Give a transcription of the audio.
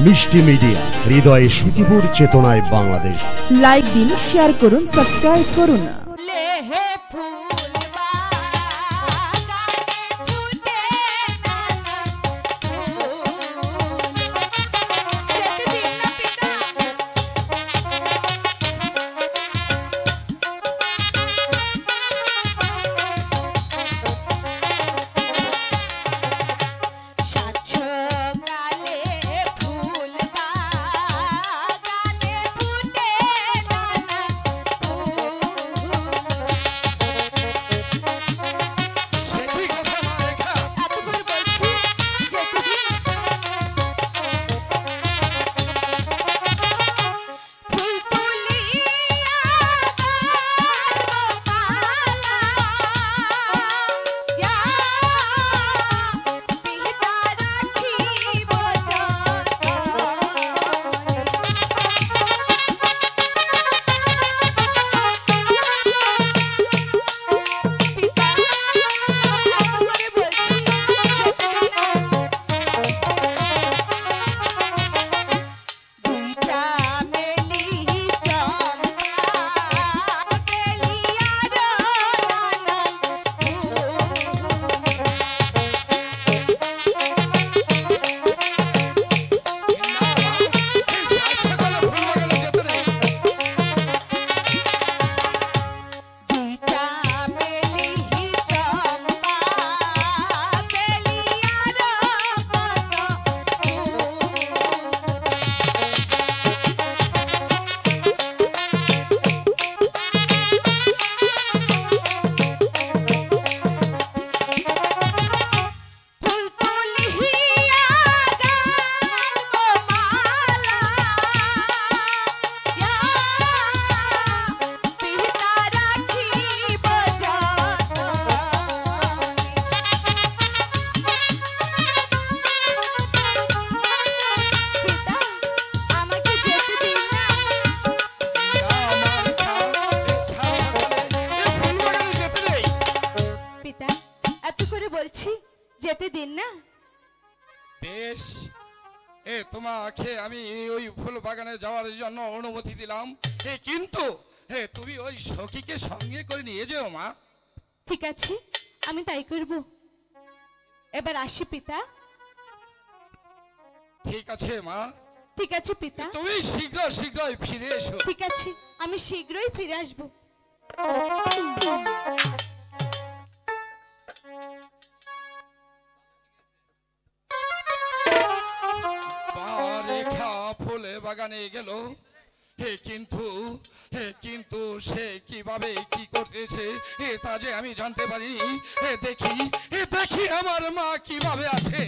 মিষ্টি মিডিয়া, হৃদয়ে সুখীপুর, চেতনায় বাংলাদেশ। লাইক দিন, শেয়ার করুন, সাবস্ক্রাইব করুন। যেতে দিন না। বেশ, তোমাকে আমি ওই ফুল বাগানে যাওয়ার জন্য অনুমতি দিলাম, কিন্তু তুমি ওই সখীকে সঙ্গে করে নিয়ে যেও মা। ঠিক আছে, আমি তাই করব। এবার আসি পিতা। ঠিক আছে মা। ঠিক আছে পিতা, তুমি শীঘ্রই ফিরে এসো। ঠিক আছে, আমি শীঘ্রই ফিরে আসবো। ফুলে বাগানে গেল, কিন্তু সে কিভাবে কি করতেছে তা যে আমি জানতে পারি। দেখি আমার মা কিভাবে আছে।